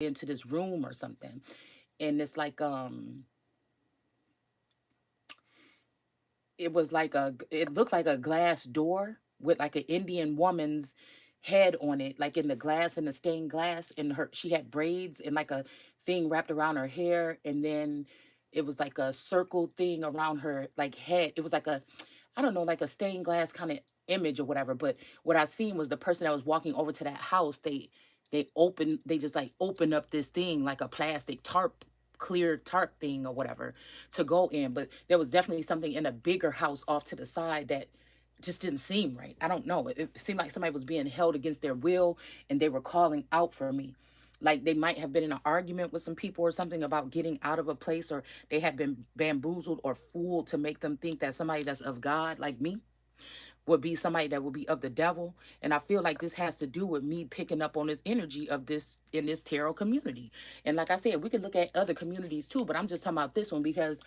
into this room or something, and it's like it was like it looked like a glass door with like an Indian woman's head on it, like in the glass, in the stained glass, and her she had braids and like a thing wrapped around her hair, and then it was like a circle thing around her like head. It was like a, I don't know, like a stained glass kind of image or whatever. But what I seen was the person that was walking over to that house, they just like opened up this thing like a plastic tarp, clear tarp thing or whatever, to go in. But there was definitely something in a bigger house off to the side that just didn't seem right. I don't know. It seemed like somebody was being held against their will, and they were calling out for me. Like they might have been in an argument with some people or something about getting out of a place, or they had been bamboozled or fooled to make them think that somebody that's of God, like me, would be somebody that would be of the devil. And I feel like this has to do with me picking up on this energy of this in this tarot community. And like I said, we could look at other communities too, but I'm just talking about this one because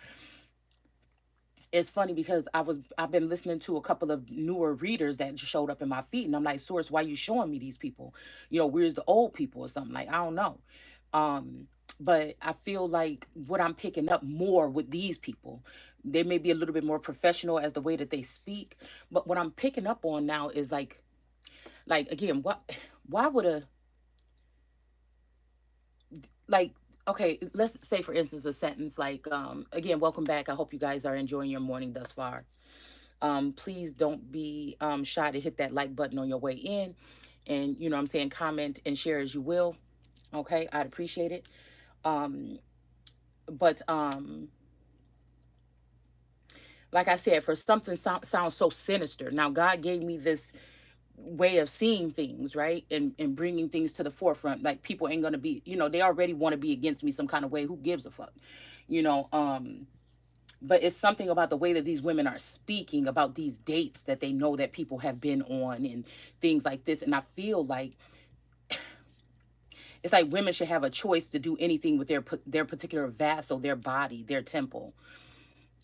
it's funny, because I've been listening to a couple of newer readers that just showed up in my feed, and I'm like, Source, why you showing me these people? Where's the old people or something? Like, I don't know. um but I feel like what I'm picking up more with these people, they may be a little bit more professional as the way that they speak, but what I'm picking up on now is like again, why would a, like, okay, let's say for instance a sentence like, again, welcome back, I hope you guys are enjoying your morning thus far. Please don't be shy to hit that like button on your way in, and what I'm saying, comment and share as you will. Okay, I'd appreciate it. um but like I said, for something sounds so sinister. Now God gave me this way of seeing things, right? And bringing things to the forefront. Like, people ain't gonna be, they already want to be against me some kind of way. Who gives a fuck? you know um but it's something about the way that these women are speaking about these dates that they know that people have been on and things like this. And I feel like it's like women should have a choice to do anything with their particular vessel, their body, their temple.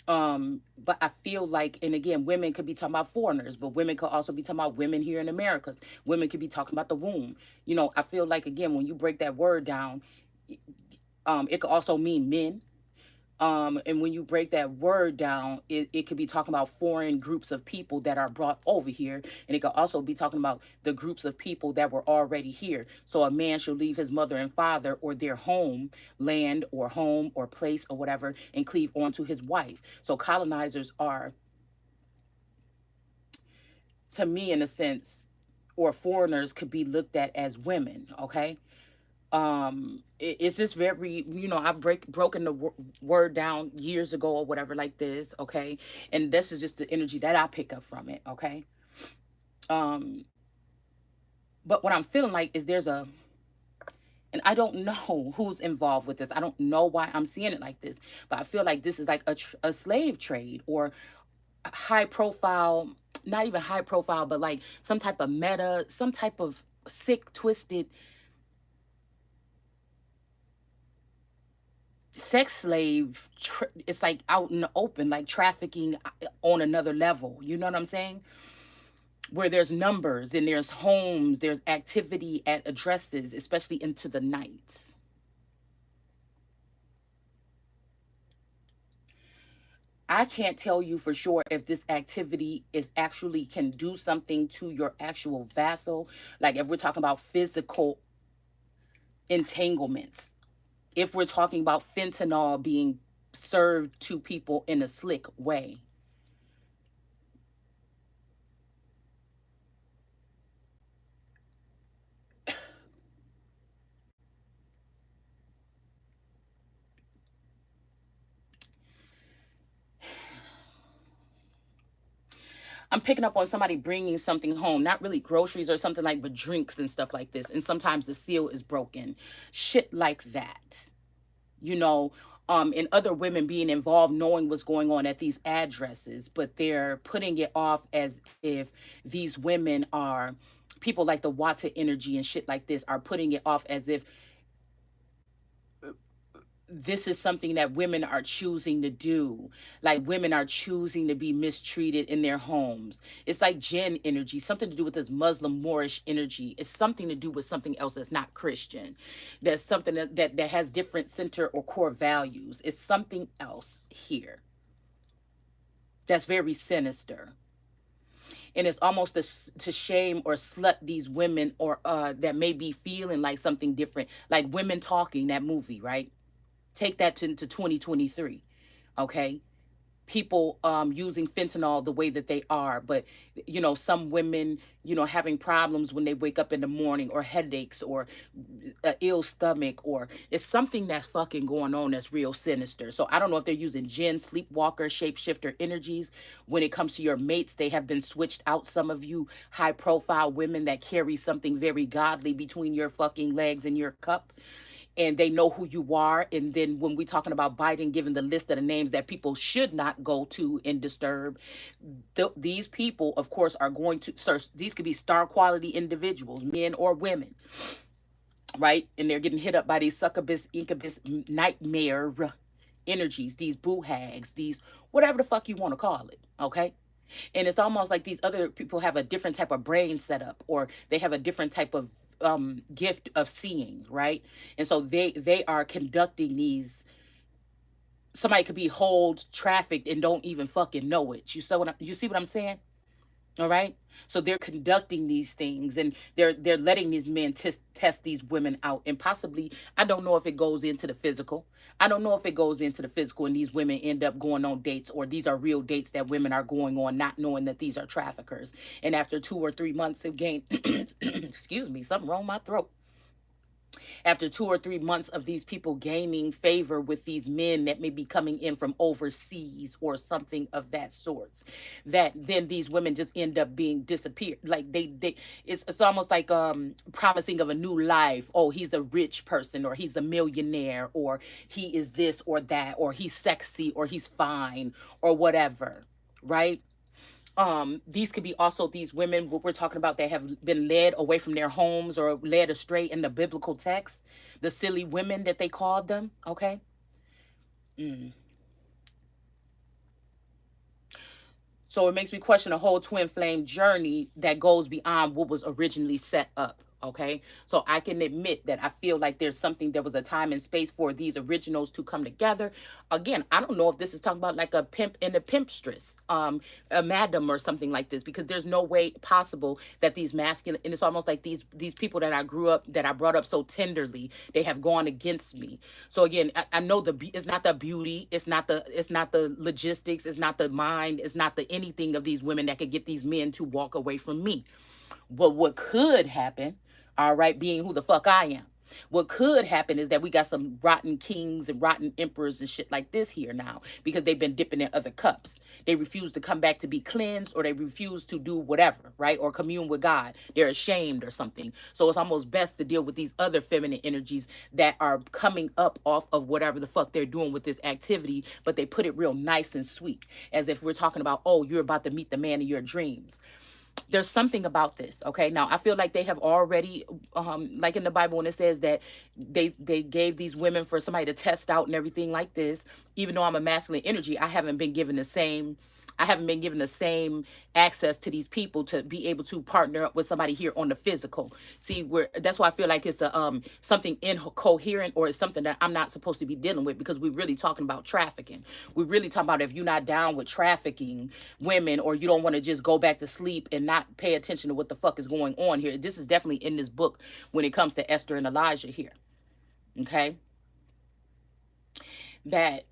But I feel like, and again, women could be talking about foreigners, but women could also be talking about women here in Americas. Women could be talking about the womb. I feel like, again, when you break that word down, it could also mean men. And when you break that word down, it could be talking about foreign groups of people that are brought over here. And it could also be talking about the groups of people that were already here. So a man should leave his mother and father or their home, land or home or place or whatever, and cleave onto his wife. So colonizers are, to me, in a sense, or foreigners could be looked at as women, okay? It's just very, I've broken the word down years ago or whatever, like this, okay? And this is just the energy that I pick up from it, okay? um but what I'm feeling like is there's a, and I don't know who's involved with this, I don't know why I'm seeing it like this, but I feel like this is like a slave trade, or a high profile, not even high profile, but like some type of meta, some type of sick, twisted sex slave. It's like out in the open, like trafficking on another level, you know what I'm saying, where there's numbers and there's homes, there's activity at addresses, especially into the night. I can't tell you for sure if this activity is actually can do something to your actual vassal, like if we're talking about physical entanglements, if we're talking about fentanyl being served to people in a slick way. I'm picking up on somebody bringing something home, not really groceries or something like, but drinks and stuff like this. And sometimes the seal is broken, shit like that. You know, and other women being involved, knowing what's going on at these addresses, but they're putting it off as if these women are people like the Wata energy and shit like this are putting it off as if this is something that women are choosing to do. Like women are choosing to be mistreated in their homes. It's like jinn energy, something to do with this Muslim Moorish energy. It's something to do with something else that's not Christian. That's something that has different center or core values. It's something else here that's very sinister. And it's almost to shame or slut these women, or that may be feeling like something different, like Women Talking, that movie, right? Take that to 2023. Okay, people using fentanyl the way that they are, but some women having problems when they wake up in the morning, or headaches, or a ill stomach, or it's something that's fucking going on that's real sinister. So I don't know if they're using jinn, sleepwalker, shapeshifter energies. When it comes to your mates, they have been switched out. Some of you high profile women that carry something very godly between your fucking legs and your cup, and they know who you are. And then when we're talking about Biden giving the list of the names that people should not go to and disturb, these people, of course, are going to search. These could be star quality individuals, men or women, right? And they're getting hit up by these succubus, incubus, nightmare energies, these boo hags, these whatever the fuck you want to call it, okay? And it's almost like these other people have a different type of brain setup, or they have a different type of gift of seeing, right? And so they are conducting these. Somebody could be hold trafficked and don't even fucking know it. You see what I'm saying? All right. So they're conducting these things, and they're letting these men test these women out, and possibly, I don't know if it goes into the physical. I don't know if it goes into the physical and these women end up going on dates, or these are real dates that women are going on, not knowing that these are traffickers. And after 2 or 3 months of gain, excuse me, something wrong with my throat. After 2 or 3 months of these people gaining favor with these men that may be coming in from overseas or something of that sorts, that then these women just end up being disappeared. Like they it's almost like promising of a new life. Oh, he's a rich person, or he's a millionaire, or he is this or that, or he's sexy, or he's fine, or whatever, right? These could be also these women, what we're talking about, that have been led away from their homes or led astray in the biblical text, the silly women that they called them, okay? Mm. So it makes me question a whole twin flame journey that goes beyond what was originally set up. Okay. So I can admit that I feel like there's something, there was a time and space for these originals to come together. Again, I don't know if this is talking about like a pimp and a pimpstress, a madam or something like this, because there's no way possible that these masculine, and it's almost like these people that I grew up, that I brought up so tenderly, they have gone against me. So again, I know it's not the beauty, it's not the logistics, it's not the mind, it's not the anything of these women that could get these men to walk away from me. But what could happen, all right, being who the fuck I am, what could happen is that we got some rotten kings and rotten emperors and shit like this here now, because they've been dipping in other cups. They refuse to come back to be cleansed, or they refuse to do whatever, right? Or commune with God. They're ashamed or something. So it's almost best to deal with these other feminine energies that are coming up off of whatever the fuck they're doing with this activity, but they put it real nice and sweet, as if we're talking about, oh, you're about to meet the man of your dreams. There's something about this. Okay, now I feel like they have already like in the Bible, when it says that they gave these women for somebody to test out and everything like this. Even though I'm a masculine energy, I haven't been given the same access to these people to be able to partner up with somebody here on the physical. See, where that's why I feel like it's a something incoherent, or it's something that I'm not supposed to be dealing with, because we're really talking about trafficking. We're really talking about, if you're not down with trafficking women, or you don't want to just go back to sleep and not pay attention to what the fuck is going on here. This is definitely in this book when it comes to Esther and Elijah here. Okay, that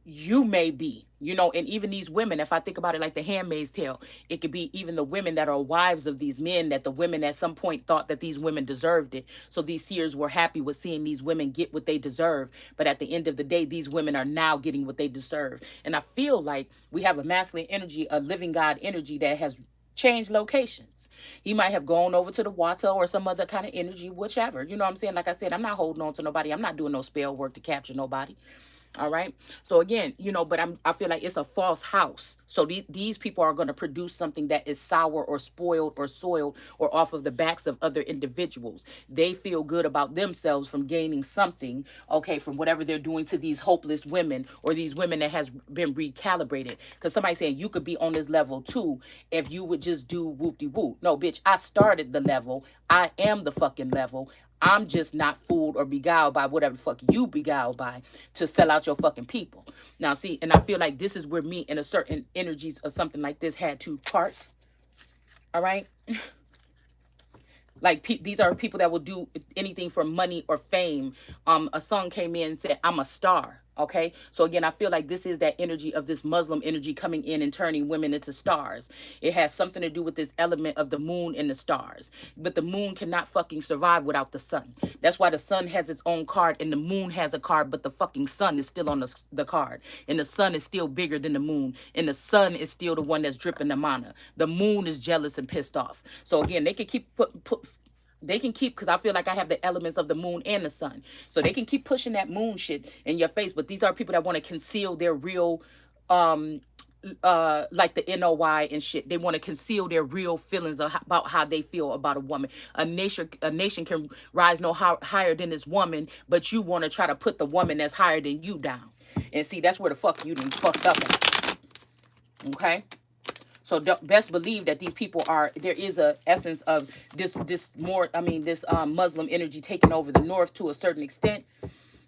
you may be, and even these women, if I think about it like the Handmaid's Tale, it could be even the women that are wives of these men, that the women at some point thought that these women deserved it. So these seers were happy with seeing these women get what they deserve. But at the end of the day, these women are now getting what they deserve. And I feel like we have a masculine energy, a living God energy, that has changed locations. He might have gone over to the water or some other kind of energy, whichever. You know what I'm saying? Like I said, I'm not holding on to nobody. I'm not doing no spell work to capture nobody. All right. So again, but I feel like it's a false house. So these people are going to produce something that is sour or spoiled or soiled or off of the backs of other individuals. They feel good about themselves from gaining something, okay, from whatever they're doing to these hopeless women or these women that has been recalibrated. Because somebody saying you could be on this level too if you would just do whoop de whoop. No, bitch, I started the level. I am the fucking level. I'm just not fooled or beguiled by whatever the fuck you beguiled by to sell out your fucking people. Now, see, and I feel like this is where me and a certain energies of something like this had to part. All right. Like these are people that will do anything for money or fame. A song came in and said, "I'm a star." Okay, so again, I feel like this is that energy of this Muslim energy coming in and turning women into stars. It has something to do with this element of the moon and the stars. But the moon cannot fucking survive without the sun. That's why the sun has its own card and the moon has a card, but the fucking sun is still on the card. And the sun is still bigger than the moon. And the sun is still the one that's dripping the mana. The moon is jealous and pissed off. So again, they can keep put they can keep, because I feel like I have the elements of the moon and the sun, so they can keep pushing that moon shit in your face. But these are people that want to conceal their real um like the NOI and shit. They want to conceal their real feelings about how they feel about a woman. A nation can rise no higher than this woman, but you want to try to put the woman that's higher than you down. And see, that's where the fuck you done fucked up at. Okay. So best believe that these people are, there is a essence of this Muslim energy taking over the north to a certain extent.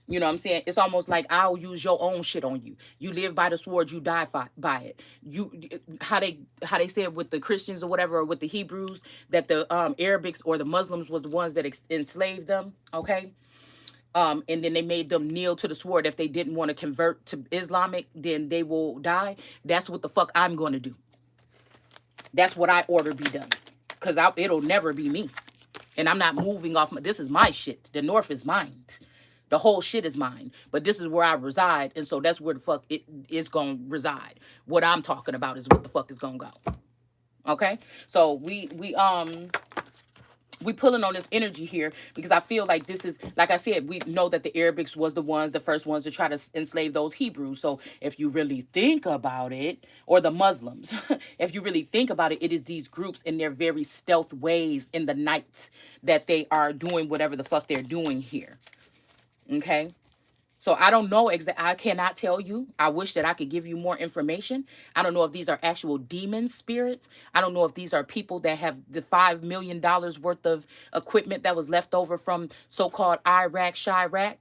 You know what I'm saying? It's almost like I'll use your own shit on you. You live by the sword, you die by it. You how they said with the Christians or whatever, or with the Hebrews, that the Arabics or the Muslims was the ones that enslaved them. Okay. And then they made them kneel to the sword. If they didn't want to convert to Islamic, then they will die. That's what the fuck I'm going to do. That's what I order be done. Because it'll never be me. And I'm not moving off. This is my shit. The North is mine. The whole shit is mine. But this is where I reside. And so that's where the fuck it is going to reside. What I'm talking about is what the fuck is going to go. Okay? So we pulling on this energy here because I feel like this is, like I said, we know that the Arabics was the first ones to try to enslave those Hebrews. So if you really think about it, or the Muslims, if you really think about it, it is these groups in their very stealth ways in the night that they are doing whatever the fuck they're doing here. Okay. So I don't know exactly. I cannot tell you. I wish that I could give you more information. I don't know if these are actual demon spirits. I don't know if these are people that have the $5 million worth of equipment that was left over from so-called Iraq, Chirac.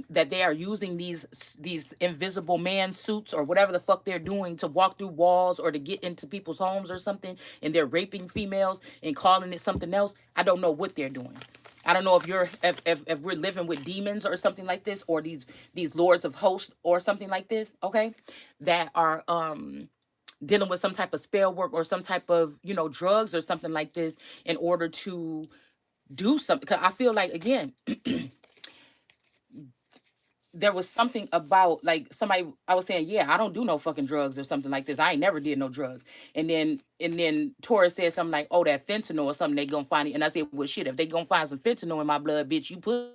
That they are using these invisible man suits or whatever the fuck they're doing to walk through walls or to get into people's homes or something, and they're raping females and calling it something else. I don't know what they're doing. I don't know if we're living with demons or something like this, or these lords of hosts or something like this, okay, that are dealing with some type of spell work or some type of drugs or something like this in order to do something. 'Cause I feel like, again, there was something about, like, somebody, I was saying, yeah, I don't do no fucking drugs or something like this. I ain't never did no drugs. And then Taurus said something like, oh, that fentanyl or something they gonna find it. And I said, well, shit, if they gonna find some fentanyl in my blood, bitch, you put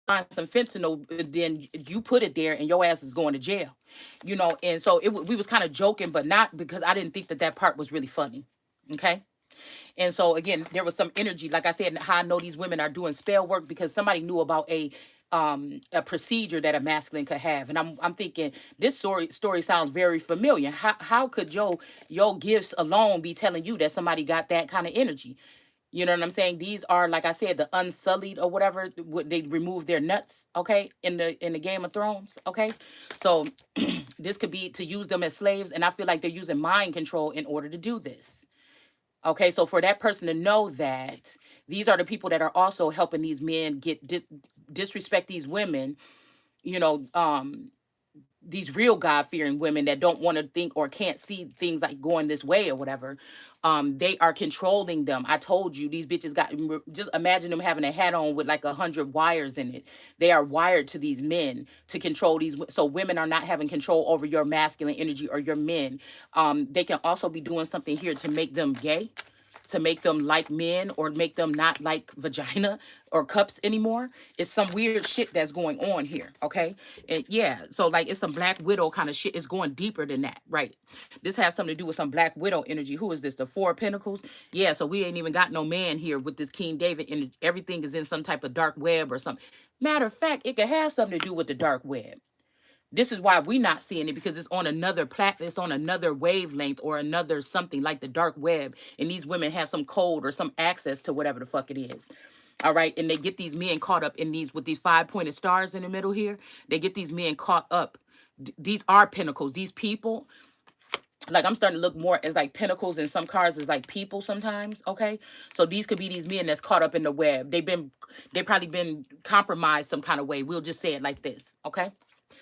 find some fentanyl, then you put it there and your ass is going to jail. And so we was kind of joking, but not, because I didn't think that part was really funny. Okay. And so again, there was some energy, like I said, how I know these women are doing spell work, because somebody knew about a procedure that a masculine could have. And I'm thinking, this story sounds very familiar. How could your gifts alone be telling you that somebody got that kind of energy? You know what I'm saying? These are, like I said, the unsullied or whatever. They remove their nuts, okay, in the Game of Thrones, okay. So this could be to use them as slaves, and I feel like they're using mind control in order to do this. Okay, so for that person to know that these are the people that are also helping these men get disrespect these women, you know, these real God fearing women that don't want to think or can't see things like going this way or whatever, they are controlling them. I told you, these bitches just imagine them having a hat on with like 100 wires in it. They are wired to these men to control so women are not having control over your masculine energy or your men. They can also be doing something here to make them gay, to make them like men or make them not like vagina or cups anymore. It's some weird shit that's going on here, okay? And yeah, so like it's some Black Widow kind of shit. It's going deeper than that, right? This has something to do with some Black Widow energy. Who is this? The Four of Pentacles? Yeah, so we ain't even got no man here with this King David energy. Everything is in some type of dark web or something. Matter of fact, it could have something to do with the dark web. This is why we not seeing it, because it's on another it's on another wavelength or another something like the dark web, and these women have some code or some access to whatever the fuck it is. All right, and they get these men caught up in these with these five-pointed stars in the middle here. They get these men caught up. These are pentacles. These people, like I'm starting to look more as like pentacles in some cards as like people sometimes. Okay, so these could be these men that's caught up in the web. They probably been compromised some kind of way. We'll just say it like this. Okay,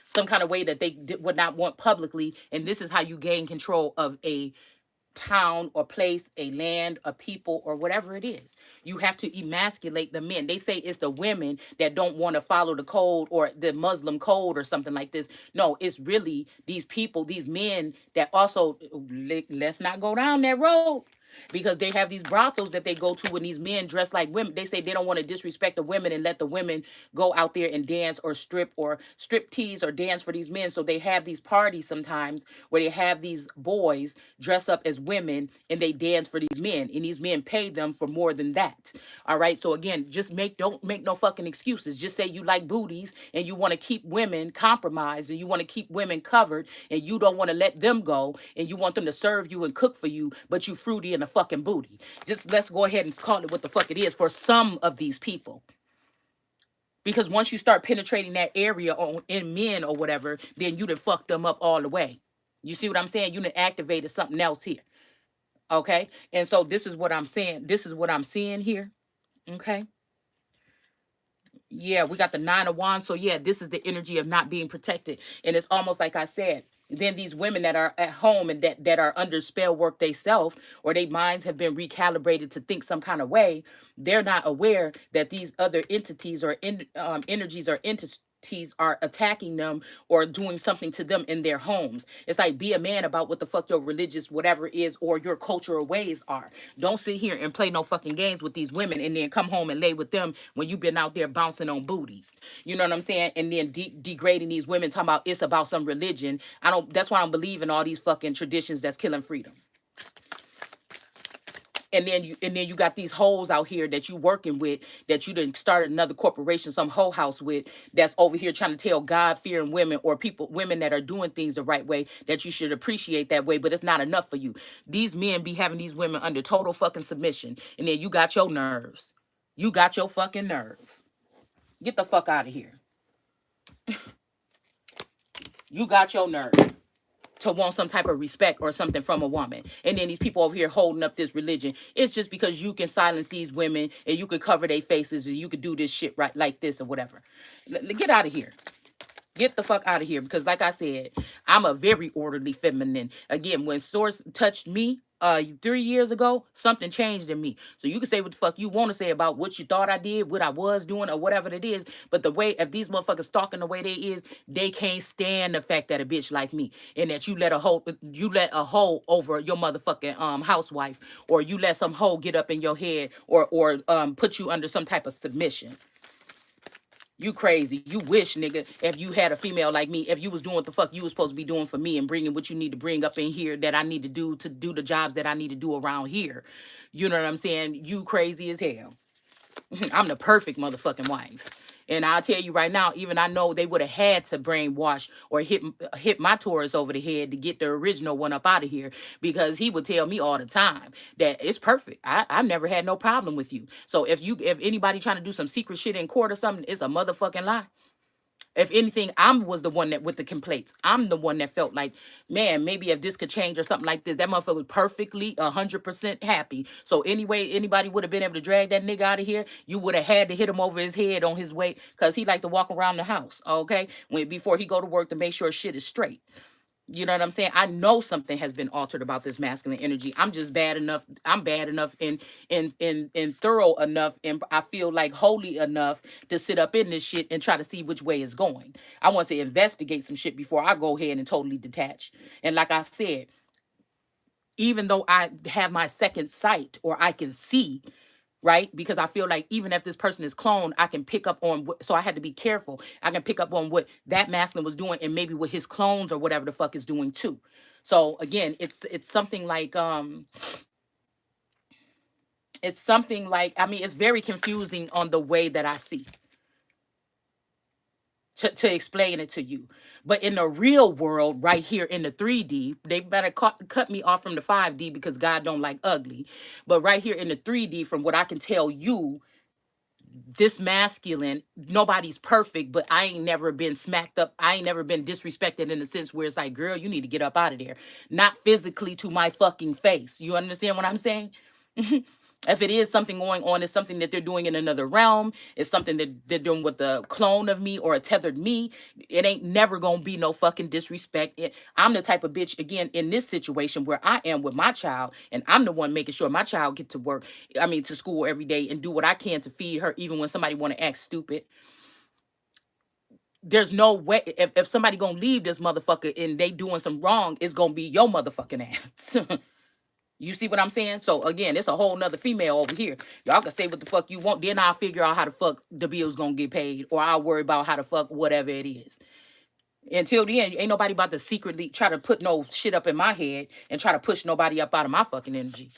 some kind of way that they would not want publicly, and this is how you gain control of a town or place, a land, a people, or whatever it is. You have to emasculate the men. They say it's the women that don't want to follow the code or the Muslim code or something like this. No, it's really these people, these men that also, let's not go down that road, because they have these brothels that they go to when these men dress like women. They say they don't want to disrespect the women and let the women go out there and dance or strip tease or dance for these men. So they have these parties sometimes where they have these boys dress up as women and they dance for these men, and these men pay them for more than that. All right, so again, just don't make no fucking excuses. Just say you like booties and you want to keep women compromised and you want to keep women covered and you don't want to let them go and you want them to serve you and cook for you, but you fruity in the fucking booty. Just let's go ahead and call it what the fuck it is for some of these people. Because once you start penetrating that area in men or whatever, then you done fucked them up all the way. You see what I'm saying? You done activated something else here. Okay? And so this is what I'm saying. This is what I'm seeing here. Okay? Yeah, we got the Nine of Wands. So yeah, this is the energy of not being protected. And it's almost like I said, then these women that are at home and that are under spell work they self, or their minds have been recalibrated to think some kind of way, they're not aware that these other entities or energies or entities are attacking them or doing something to them in their homes. It's like, be a man about what the fuck your religious whatever is or your cultural ways are. Don't sit here and play no fucking games with these women and then come home and lay with them when you've been out there bouncing on booties. You know what I'm saying? And then degrading these women, talking about it's about some religion. That's why I don't believe in all these fucking traditions that's killing freedom. And then you got these hoes out here that you working with, that you done started another corporation, some hoe house with, that's over here trying to tell God fearing women or women that are doing things the right way, that you should appreciate that way, but it's not enough for you. These men be having these women under total fucking submission, and then you got your nerves. You got your fucking nerve. Get the fuck out of here. You got your nerve to want some type of respect or something from a woman. And then these people over here holding up this religion. It's just because you can silence these women and you can cover their faces and you could do this shit right like this or whatever. Get out of here. Get the fuck out of here. Because like I said, I'm a very orderly feminine. Again, when Source touched me 3 years ago, something changed in me. So you can say what the fuck you want to say about what you thought I did, what I was doing, or whatever it is. But the way, if these motherfuckers talking the way they is, they can't stand the fact that a bitch like me, and that you let a hoe over your motherfucking housewife, or you let some hoe get up in your head, or put you under some type of submission. You crazy. You wish, nigga, if you had a female like me, if you was doing what the fuck you was supposed to be doing for me and bringing what you need to bring up in here that I need to do the jobs that I need to do around here. You know what I'm saying? You crazy as hell. I'm the perfect motherfucking wife. And I'll tell you right now, even I know they would have had to brainwash or hit my Taurus over the head to get the original one up out of here, because he would tell me all the time that it's perfect. I've never had no problem with you. So if anybody trying to do some secret shit in court or something, it's a motherfucking lie. If anything, was the one that with the complaints. I'm the one that felt like, man, maybe if this could change or something like this, that motherfucker was perfectly 100% happy. So anyway, anybody would have been able to drag that nigga out of here, you would have had to hit him over his head on his way, because he like to walk around the house, okay? Before he go to work to make sure shit is straight. You know what I'm saying? I know something has been altered about this masculine energy. I'm just bad enough. I'm bad enough and thorough enough, and I feel like holy enough to sit up in this shit and try to see which way it's going. I want to investigate some shit before I go ahead and totally detach. And like I said, even though I have my second sight or I can see, right? Because I feel like even if this person is cloned, I can pick up on what, so I had to be careful. I can pick up on what that masculine was doing and maybe what his clones or whatever the fuck is doing too. So again, it's something like it's something like, I mean, it's very confusing on the way that I see to explain it to you. But in the real world, right here in the 3D, they better cut me off from the 5D because God don't like ugly. But right here in the 3D, from what I can tell you, this masculine, nobody's perfect, but I ain't never been smacked up. I ain't never been disrespected in the sense where it's like, girl, you need to get up out of there. Not physically to my fucking face. You understand what I'm saying? If it is something going on, it's something that they're doing in another realm. It's something that they're doing with a clone of me or a tethered me. It ain't never gonna be no fucking disrespect. I'm the type of bitch, again, in this situation where I am with my child, and I'm the one making sure my child get to work, I mean, to school every day, and do what I can to feed her, even when somebody want to act stupid. There's no way, if somebody gonna leave this motherfucker and they doing some wrong, it's gonna be your motherfucking ass. You see what I'm saying? So again, it's a whole nother female over here. Y'all can say what the fuck you want. Then I'll figure out how the fuck the bill's gonna get paid. Or I'll worry about how the fuck whatever it is. Until the end, ain't nobody about to secretly try to put no shit up in my head and try to push nobody up out of my fucking energy.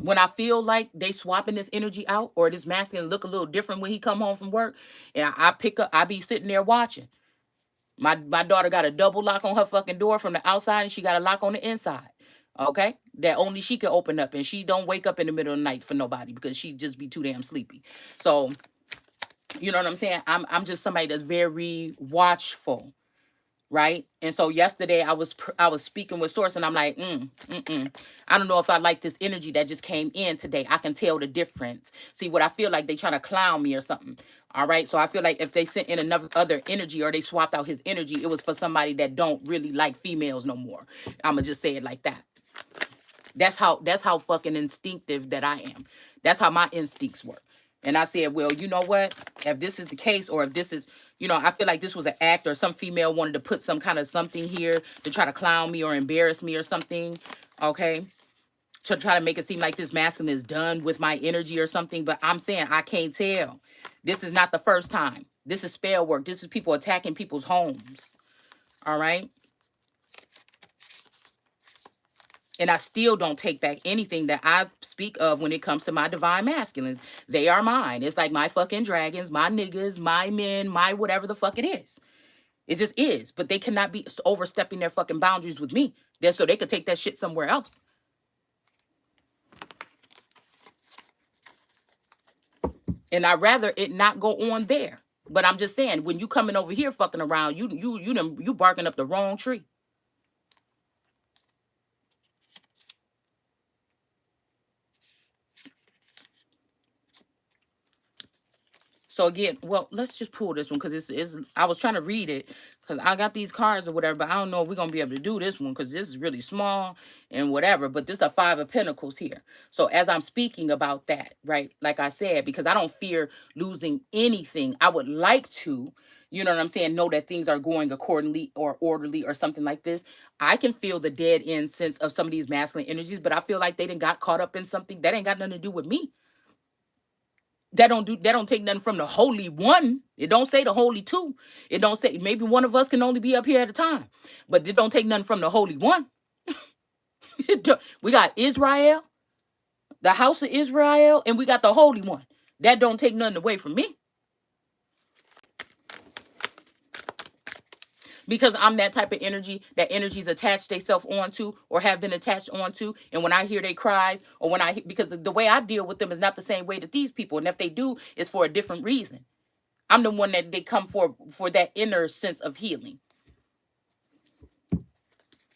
When I feel like they swapping this energy out, or this masculine look a little different when he come home from work, and I pick up, I be sitting there watching. My daughter got a double lock on her fucking door from the outside, and she got a lock on the inside. Okay, that only she can open up, and she don't wake up in the middle of the night for nobody because she just be too damn sleepy. So you know what I'm saying? I'm just somebody that's very watchful, right? And so yesterday I was speaking with Source, and I'm like, I don't know if I like this energy that just came in today. I can tell the difference. See, what I feel like they trying to clown me or something. All right, so I feel like if they sent in another other energy, or they swapped out his energy, it was for somebody that don't really like females no more. I'ma just say it like that. That's how fucking instinctive that I am. That's how my instincts work. And I said, well, you know what? If this is the case, or if this is, I feel like this was an act, or some female wanted to put some kind of something here to try to clown me or embarrass me or something, okay? To try to make it seem like this masculine is done with my energy or something. But I'm saying I can't tell. This is not the first time. This is spell work. This is people attacking people's homes. All right? And I still don't take back anything that I speak of when it comes to my divine masculines. They are mine. It's like my fucking dragons, my niggas, my men, my whatever the fuck it is. It just is. But they cannot be overstepping their fucking boundaries with me. So they could take that shit somewhere else. And I'd rather it not go on there. But I'm just saying, when you coming over here fucking around, you barking up the wrong tree. So again, well, let's just pull this one because it's I was trying to read it because I got these cards or whatever, but I don't know if we're gonna be able to do this one because this is really small and whatever. But this is a 5 of Pentacles here. So as I'm speaking about that, right? Like I said, because I don't fear losing anything, I would like to, you know what I'm saying, know that things are going accordingly or orderly or something like this. I can feel the dead end sense of some of these masculine energies, but I feel like they didn't got caught up in something that ain't got nothing to do with me. That don't take nothing from the Holy One. It don't say the Holy Two. It don't say, maybe one of us can only be up here at a time, but it don't take nothing from the Holy One. We got Israel, the house of Israel, and we got the Holy One. That don't take nothing away from me. Because I'm that type of energy that energies attached themselves onto or have been attached onto. And when I hear they cries, or when I because the way I deal with them is not the same way that these people. And if they do, it's for a different reason. I'm the one that they come for that inner sense of healing.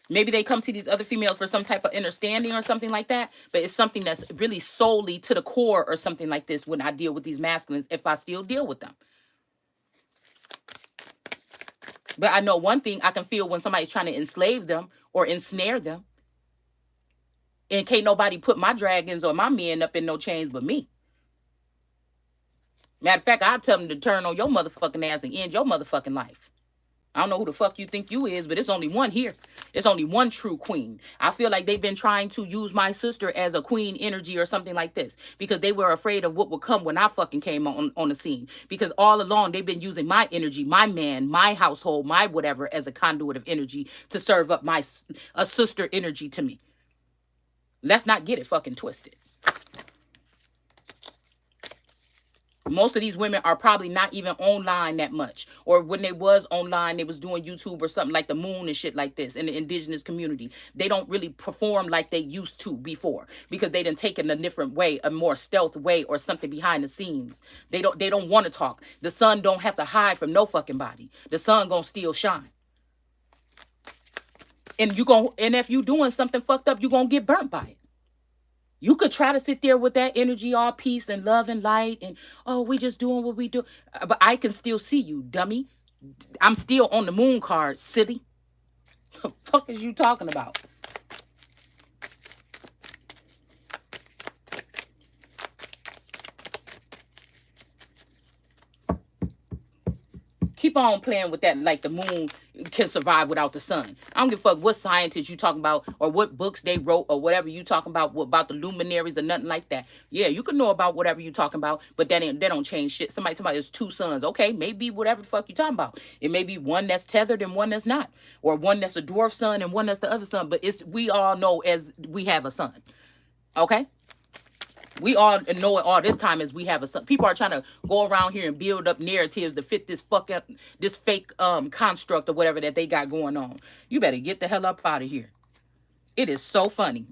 Maybe they come to these other females for some type of understanding or something like that. But it's something that's really solely to the core or something like this when I deal with these masculines, if I still deal with them. But I know one thing, I can feel when somebody's trying to enslave them or ensnare them. And can't nobody put my dragons or my men up in no chains but me. Matter of fact, I'll tell them to turn on your motherfucking ass and end your motherfucking life. I don't know who the fuck you think you is, but it's only one here. It's only one true queen. I feel like they've been trying to use my sister as a queen energy or something like this because they were afraid of what would come when I fucking came on the scene. Because all along they've been using my energy, my man, my household, my whatever as a conduit of energy to serve up a sister energy to me. Let's not get it fucking twisted. Most of these women are probably not even online that much, or when they was online they was doing YouTube or something like the moon and shit like this in the indigenous community. They don't really perform like they used to before because they didn't take it in a different way, a more stealth way or something behind the scenes. They don't want to talk. The sun don't have to hide from no fucking body. The sun gonna still shine. And if you doing something fucked up, you gonna get burnt by it. You could try to sit there with that energy, all peace and love and light, and oh, we just doing what we do. But I can still see you, dummy. I'm still on the moon card, silly. The fuck is you talking about? Keep on playing with that like the moon can survive without the sun. I don't give a fuck what scientists you talking about or what books they wrote or whatever you talking about the luminaries or nothing like that. Yeah, you can know about whatever you talking about, but that don't change shit. Somebody there's two suns. Okay, maybe whatever the fuck you talking about. It may be one that's tethered and one that's not, or one that's a dwarf sun and one that's the other sun. But we all know as we have a sun. Okay. We all know it all this time as we have a son. People are trying to go around here and build up narratives to fit this fake construct or whatever that they got going on. You better get the hell up out of here. It is so funny.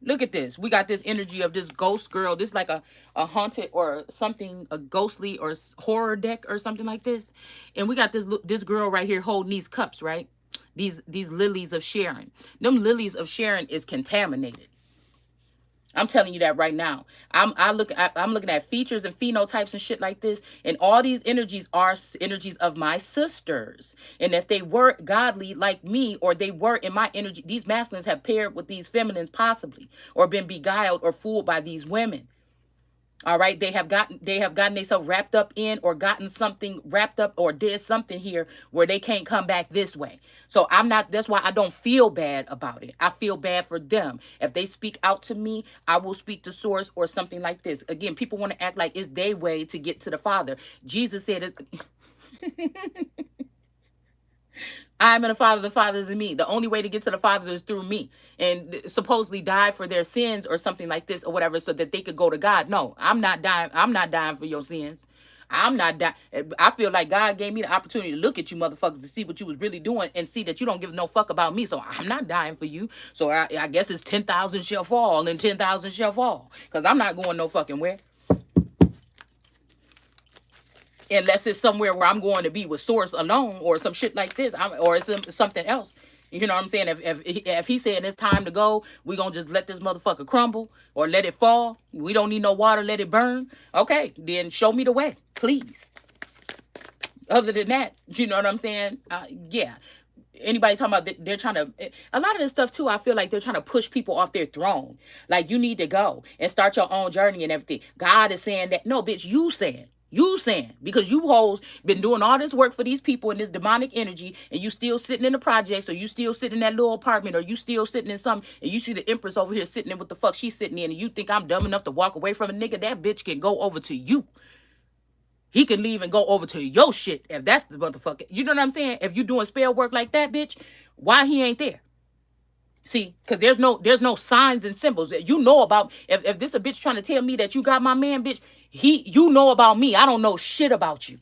Look at this. We got this energy of this ghost girl. This like a haunted or something, a ghostly or horror deck or something like this. And we got this girl right here holding these cups, right? These lilies of Sharon. Them lilies of Sharon is contaminated. I'm telling you that right now. I'm looking at features and phenotypes and shit like this, and all these energies are energies of my sisters. And if they were godly like me, or they were in my energy, these masculines have paired with these feminines possibly, or been beguiled or fooled by these women. All right, they have gotten themselves wrapped up in or gotten something wrapped up or did something here where they can't come back this way. So that's why I don't feel bad about it. I feel bad for them. If they speak out to me, I will speak to source or something like this. Again, people want to act like it's their way to get to the Father. Jesus said it. I'm in the Father is in me. The only way to get to the Father is through me. And supposedly die for their sins or something like this or whatever so that they could go to God. No, I'm not dying. I'm not dying for your sins. I'm not dying. I feel like God gave me the opportunity to look at you motherfuckers to see what you was really doing and see that you don't give no fuck about me. So I'm not dying for you. So I guess it's 10,000 shall fall and 10,000 shall fall. Because I'm not going no fucking where. Unless it's somewhere where I'm going to be with source alone or some shit like this, or it's something else. You know what I'm saying? If he said it's time to go, we gonna just let this motherfucker crumble or let it fall. We don't need no water, let it burn. Okay, then show me the way, please. Other than that, you know what I'm saying? Yeah. Anybody talking about they're trying to, a lot of this stuff too, I feel like they're trying to push people off their throne. Like, you need to go and start your own journey and everything. God is saying that. No, bitch, you saying, because you hoes been doing all this work for these people in this demonic energy, and you still sitting in the projects, or you still sitting in that little apartment, or you still sitting in something, and you see the Empress over here sitting in what the fuck she's sitting in, and you think I'm dumb enough to walk away from a nigga. That bitch can go over to you. He can leave and go over to your shit if that's the motherfucker. You know what I'm saying? If you doing spell work like that, bitch, why he ain't there? See, because there's no signs and symbols. You know about, if this a bitch trying to tell me that you got my man, bitch, you know about me. I don't know shit about you.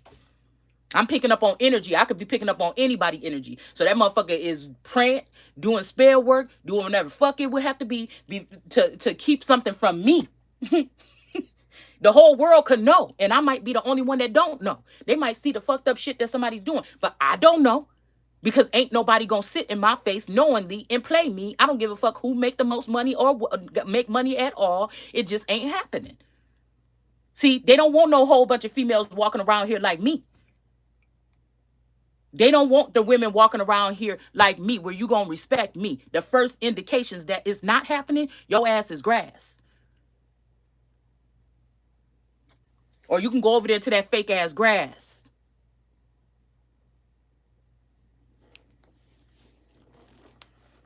I'm picking up on energy. I could be picking up on anybody energy. So that motherfucker is praying, doing spell work, doing whatever fuck it would have to be to keep something from me. The whole world could know, and I might be the only one that don't know. They might see the fucked up shit that somebody's doing, but I don't know, because ain't nobody gonna sit in my face knowingly and play me. I don't give a fuck who make the most money or make money at all. It just ain't happening. See, they don't want no whole bunch of females walking around here like me. They don't want the women walking around here like me, where you gonna respect me. The first indications that it's not happening, your ass is grass. Or you can go over there to that fake ass grass.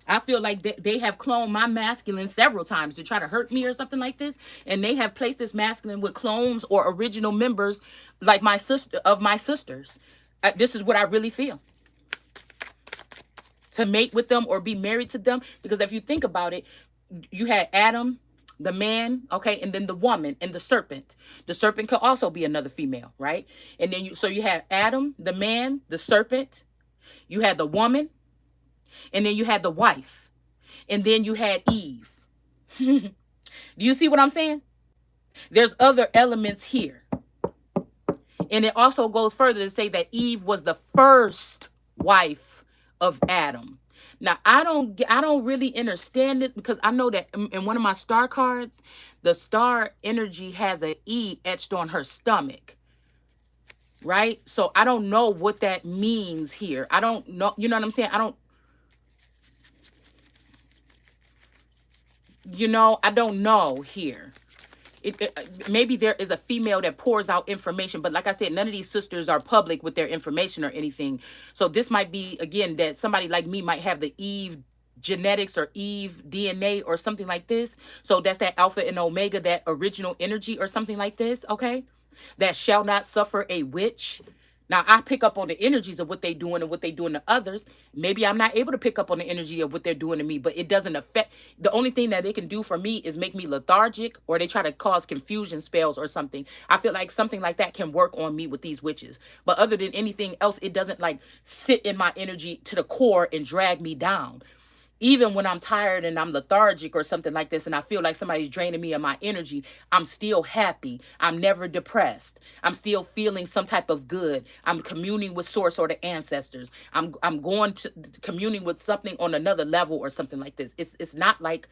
I feel like they have cloned my masculine several times to try to hurt me or something like this. And they have placed this masculine with clones or original members like my sister of my sisters. This is what I really feel. To mate with them or be married to them. Because if you think about it, you had Adam, the man, okay, and then the woman and the serpent. The serpent could also be another female, right? And then you had Adam, the man, the serpent, you had the woman, and then you had the wife, and then you had Eve. Do you see what I'm saying? There's other elements here. And it also goes further to say that Eve was the first wife of Adam. Now, I don't really understand it, because I know that in one of my star cards, the star energy has an E etched on her stomach. Right? So I don't know what that means here. I don't know, you know what I'm saying? I don't know here. Maybe there is a female that pours out information, but like I said, none of these sisters are public with their information or anything. So this might be, again, that somebody like me might have the Eve genetics or Eve DNA or something like this. So that's that alpha and omega, that original energy or something like this, okay? That shall not suffer a witch. Now, I pick up on the energies of what they doing and what they doing to others. Maybe I'm not able to pick up on the energy of what they're doing to me, but it doesn't affect. The only thing that they can do for me is make me lethargic, or they try to cause confusion spells or something. I feel like something like that can work on me with these witches. But other than anything else, it doesn't like sit in my energy to the core and drag me down. Even when I'm tired and I'm lethargic or something like this, and I feel like somebody's draining me of my energy, I'm still happy. I'm never depressed. I'm still feeling some type of good. I'm communing with source or the ancestors. I'm going to communing with something on another level or something like this. It's not like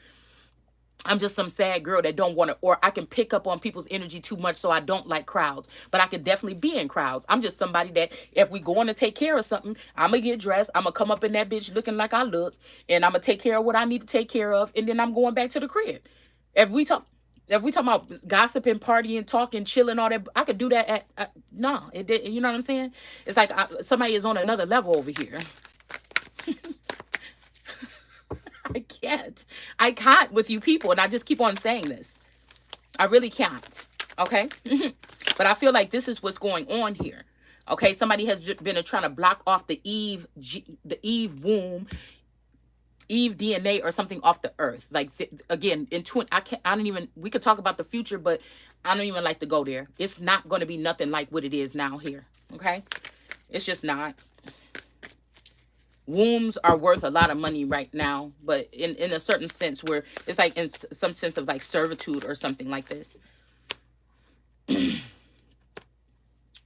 I'm just some sad girl that don't want to, or I can pick up on people's energy too much, so I don't like crowds. But I could definitely be in crowds. I'm just somebody that if we going to take care of something, I'm gonna get dressed. I'm gonna come up in that bitch looking like I look, and I'm gonna take care of what I need to take care of, and then I'm going back to the crib. If we talk, if we talk about gossiping, partying, talking, chilling, all that, I could do that no, it did. You know what I'm saying? It's like somebody is on another level over here. I can't. I can't with you people. And I just keep on saying this. I really can't. Okay. But I feel like this is what's going on here. Okay. Somebody has been trying to block off the Eve womb, Eve DNA or something off the earth. Like again, I don't even, we could talk about the future, but I don't even like to go there. It's not going to be nothing like what it is now here. Okay. It's just not. Wombs are worth a lot of money right now, but in a certain sense where it's like in some sense of like servitude or something like this.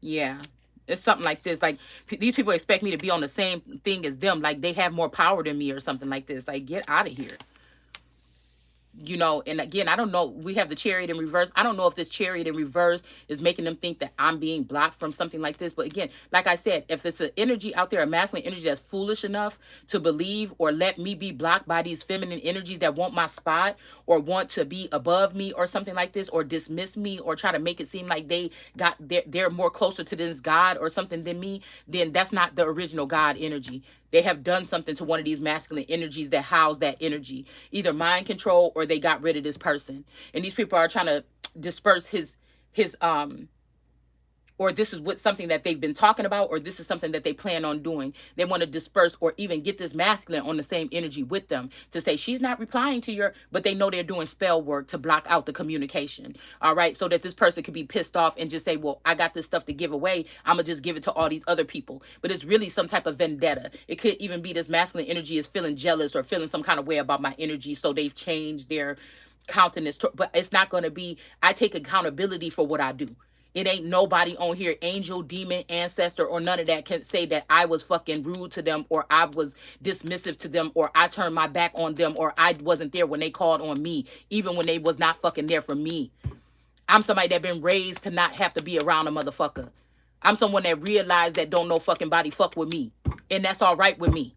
Yeah, it's something like this. Like these people expect me to be on the same thing as them, like they have more power than me or something like this. Like, get out of here. You know, and again, I don't know, we have the Chariot in reverse. I don't know if this Chariot in reverse is making them think that I'm being blocked from something like this. But again, like I said, if it's an energy out there, a masculine energy that's foolish enough to believe or let me be blocked by these feminine energies that want my spot or want to be above me or something like this, or dismiss me or try to make it seem like they're more closer to this God or something than me, then that's not the original God energy. They have done something to one of these masculine energies that house that energy, either mind control or they got rid of this person. And these people are trying to disperse his or this is what something that they've been talking about, or this is something that they plan on doing. They want to disperse or even get this masculine on the same energy with them to say she's not replying to your, but they know they're doing spell work to block out the communication. All right. So that this person could be pissed off and just say, well, I got this stuff to give away. I'm gonna just give it to all these other people. But it's really some type of vendetta. It could even be this masculine energy is feeling jealous or feeling some kind of way about my energy. So they've changed their countenance, but it's not going to be, I take accountability for what I do. It ain't nobody on here, angel, demon, ancestor, or none of that can say that I was fucking rude to them, or I was dismissive to them, or I turned my back on them, or I wasn't there when they called on me, even when they was not fucking there for me. I'm somebody that been raised to not have to be around a motherfucker. I'm someone that realized that don't no fucking body fuck with me. And that's all right with me.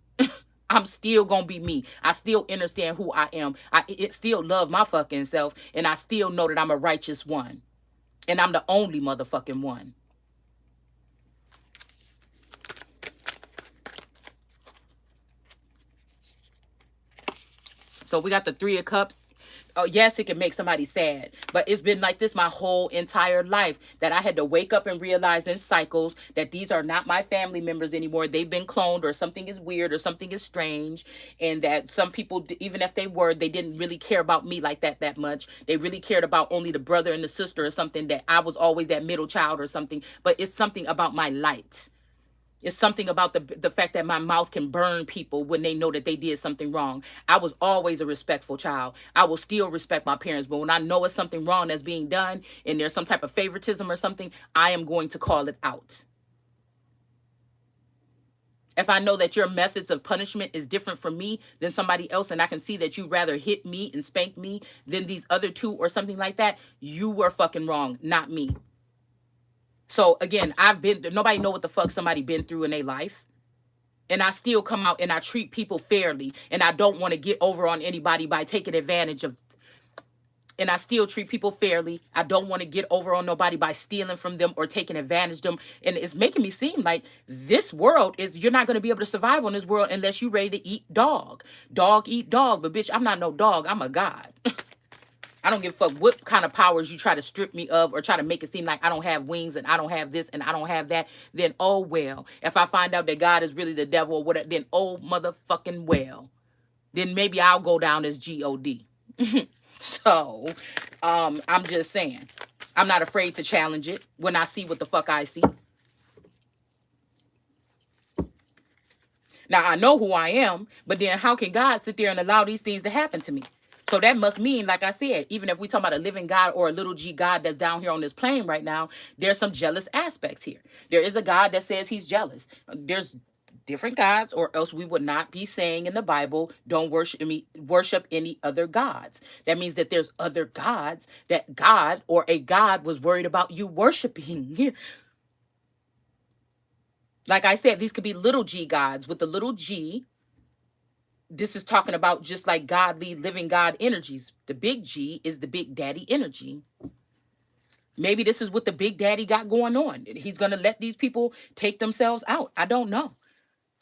I'm still gonna be me. I still understand who I am. It still love my fucking self. And I still know that I'm a righteous one. And I'm the only motherfucking one. So we got the Three of Cups. Oh, yes, it can make somebody sad, but it's been like this my whole entire life, that I had to wake up and realize in cycles that these are not my family members anymore. They've been cloned, or something is weird, or something is strange, and that some people, even if they were, they didn't really care about me like that much. They really cared about only the brother and the sister, or something, that I was always that middle child or something. But it's something about my light. It's something about the fact that my mouth can burn people when they know that they did something wrong. I was always a respectful child. I will still respect my parents, but when I know it's something wrong that's being done and there's some type of favoritism or something, I am going to call it out. If I know that your methods of punishment is different from me than somebody else, and I can see that you rather hit me and spank me than these other two or something like that, you were fucking wrong, not me. So again, nobody know what the fuck somebody been through in their life. And I still come out and I treat people fairly. And I don't want to get over on anybody by taking advantage of, and I still treat people fairly. I don't want to get over on nobody by stealing from them or taking advantage of them. And it's making me seem like this world is, you're not going to be able to survive on this world unless you're ready to eat dog. Dog eat dog. But bitch, I'm not no dog. I'm a god. I don't give a fuck what kind of powers you try to strip me of or try to make it seem like I don't have wings and I don't have this and I don't have that. Then, oh well. If I find out that God is really the devil or whatever, then oh motherfucking well. Then maybe I'll go down as God. So, I'm just saying. I'm not afraid to challenge it when I see what the fuck I see. Now I know who I am, but then how can God sit there and allow these things to happen to me? So that must mean, like I said, even if we talk about a living God or a little g God that's down here on this plane right now, there's some jealous aspects here. There is a God that says he's jealous. There's different gods, or else we would not be saying in the Bible, don't worship any other gods. That means that there's other gods that God or a God was worried about you worshiping. Like I said, these could be little g gods. With the little g, this is talking about just like godly living God energies. The big G is the big daddy energy. Maybe this is what the big daddy got going on. He's going to let these people take themselves out. I don't know.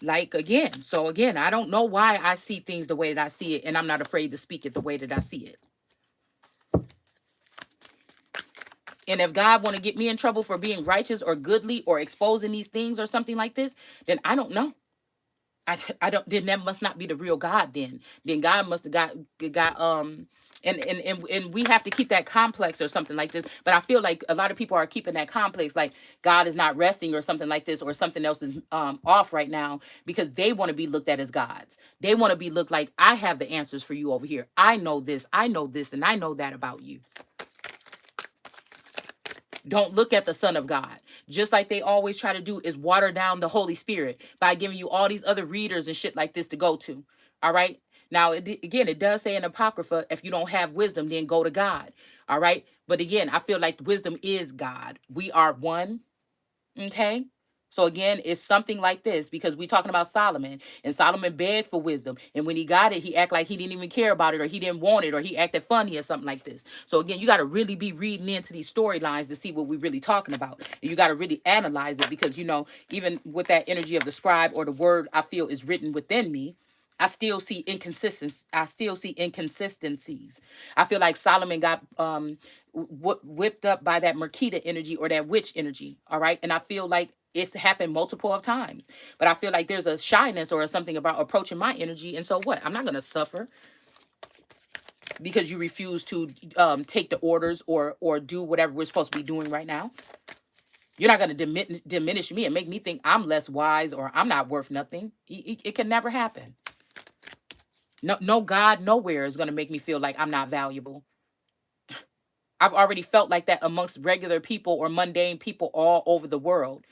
Like again, so again, I don't know why I see things the way that I see it, and I'm not afraid to speak it the way that I see it. And if God want to get me in trouble for being righteous or goodly or exposing these things or something like this, then I don't know. I don't, then that must not be the real God. Then God must have got and we have to keep that complex or something like this. But I feel like a lot of people are keeping that complex, like God is not resting or something like this, or something else is off right now, because they want to be looked at as gods. They want to be looked like, I have the answers for you over here. I know this, and I know that about you. Don't look at the Son of God. Just like they always try to do is water down the Holy Spirit by giving you all these other readers and shit like this to go to. All right. Now, again, it does say in Apocrypha, if you don't have wisdom, then go to God. All right. But again, I feel like wisdom is God. We are one. Okay. So again, it's something like this, because we're talking about Solomon, and Solomon begged for wisdom. And when he got it, he acted like he didn't even care about it, or he didn't want it, or he acted funny or something like this. So again, you got to really be reading into these storylines to see what we're really talking about. And you got to really analyze it, because, even with that energy of the scribe, or the word I feel is written within me, I still see inconsistencies. I feel like Solomon got whipped up by that Merkita energy, or that witch energy. All right. And I feel like it's happened multiple of times. But I feel like there's a shyness or something about approaching my energy. And so what? I'm not going to suffer because you refuse to take the orders or do whatever we're supposed to be doing right now. You're not going to diminish me and make me think I'm less wise or I'm not worth nothing. It can never happen. No God nowhere is going to make me feel like I'm not valuable. I've already felt like that amongst regular people or mundane people all over the world,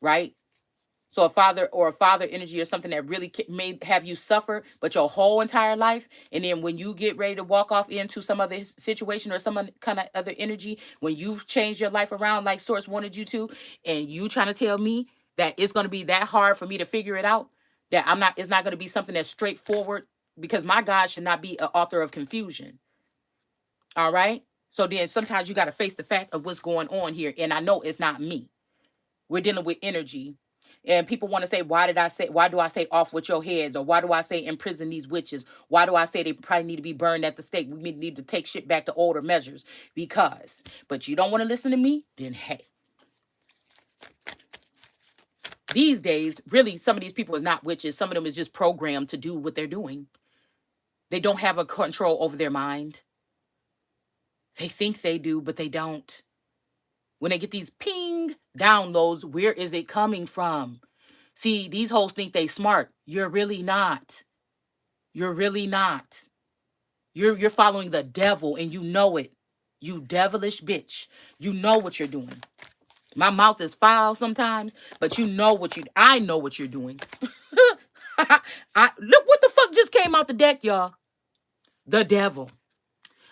right? So a father energy or something that really may have you suffer, but your whole entire life. And then when you get ready to walk off into some other situation or some kind of other energy, when you've changed your life around like Source wanted you to, and you trying to tell me that it's going to be that hard for me to figure it out, that it's not going to be something that's straightforward, because my God should not be an author of confusion. All right. So then sometimes you got to face the fact of what's going on here. And I know it's not me. We're dealing with energy. And people want to say, why do I say off with your heads? Or why do I say imprison these witches? Why do I say they probably need to be burned at the stake? We need to take shit back to older measures. Because, but you don't want to listen to me? Then hey. These days, really, some of these people is not witches. Some of them is just programmed to do what they're doing. They don't have a control over their mind. They think they do, but they don't. When they get these ping downloads, where is it coming from? See, these hoes think they smart. You're really not. You're really not. You're following the devil and you know it. You devilish bitch. You know what you're doing. My mouth is foul sometimes, but I know what you're doing. Look what the fuck just came out the deck, y'all. The devil.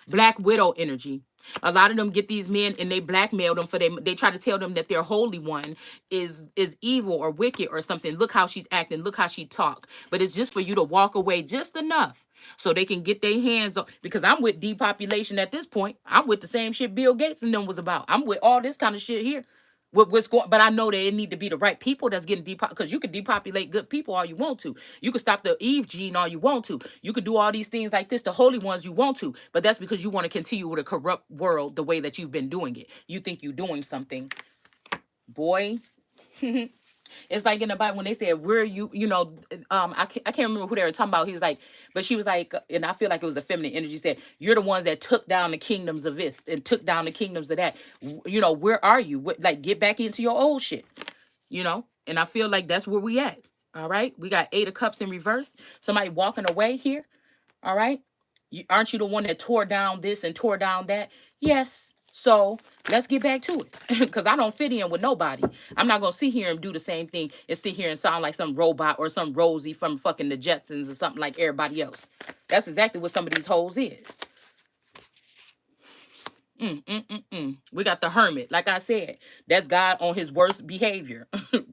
Black widow energy. A lot of them get these men and they blackmail them for them. They try to tell them that their holy one is evil or wicked or something. Look how she's acting. Look how she talk. But it's just for you to walk away just enough so they can get their hands on. Because I'm with depopulation at this point. I'm with the same shit Bill Gates and them was about. I'm with all this kind of shit here. What's going, but I know that it need to be the right people that's getting depopulated, because you can depopulate good people all you want to. You can stop the Eve gene all you want to. You could do all these things like this, the holy ones you want to, but that's because you want to continue with a corrupt world the way that you've been doing it. You think you're doing something, boy. It's like in the Bible when they said, "Where you know?" I can't remember who they were talking about. He was like, but she was like, and I feel like it was a feminine energy. Said, "You're the ones that took down the kingdoms of this and took down the kingdoms of that. You know, where are you? Like, get back into your old shit." You know, and I feel like that's where we at. All right, we got 8 of Cups in reverse. Somebody walking away here. All right, aren't you the one that tore down this and tore down that? Yes. So let's get back to it, because I don't fit in with nobody. I'm not gonna sit here and do the same thing and sit here and sound like some robot or some Rosie from fucking the Jetsons or something like everybody else. That's exactly what some of these hoes is. We got the Hermit. Like I said, that's God on his worst behavior.